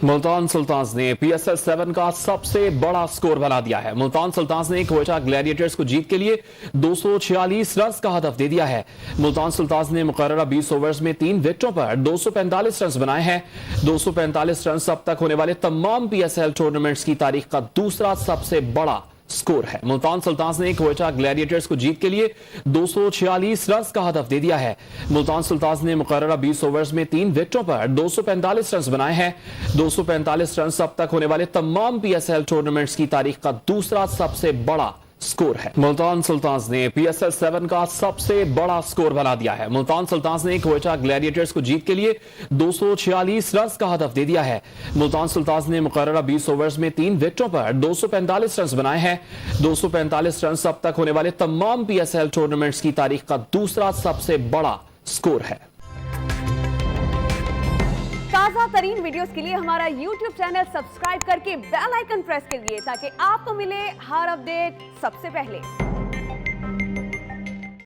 Multan sultans ने PSL 7 का सबसे बड़ा स्कोर बना दिया है। मुल्तान सुल्तान्स ने क्वेटा ग्लैडिएटर्स को जीत के लिए 246 रन का हदफ दे दिया है। मुल्तान सुल्तान्स ने मुकर्ररा 20 ओवर्स में 3 विकेटों पर 245 रन बनाए हैं। 245 रन अब तक होने वाले तमाम पीएसएल टूर्नामेंट्स की तारीख का दूसरा सबसे बड़ा स्कोर है। मुल्तान सुल्तान्स ने क्वेटा ग्लैडिएटर्स को जीत के लिए 246 रन का हदफ दे दिया है। मुल्तान सुल्तान्स ने मुकर्ररा 20 ओवर्स में 3 विकेटों पर 245 रन बनाए हैं। 245 रन अब तक होने वाले तमाम पीएसएल टूर्नामेंट्स की तारीख का दूसरा सबसे बड़ा स्कोर है। मुल्तान सुल्तान्स ने पीएसएल 7 का सबसे बड़ा स्कोर बना दिया है। मुल्तान सुल्तान्स ने क्वेटा ग्लैडिएटर्स को जीत के लिए 246 रन का हदफ दे दिया है। मुल्तान सुल्तान्स ने मुकर्ररा 20 ओवर्स में 3 विकेटों पर 245 रन बनाए हैं। 245 रन अब तक होने वाले तमाम पीएसएल टूर्नामेंट्स की तारीख का दूसरा सबसे बड़ा स्कोर है। ताजा तरीन वीडियोस के लिए हमारा YouTube चैनल सब्सक्राइब करके बेल आइकन प्रेस करिए ताकि आपको मिले हर अपडेट सबसे पहले।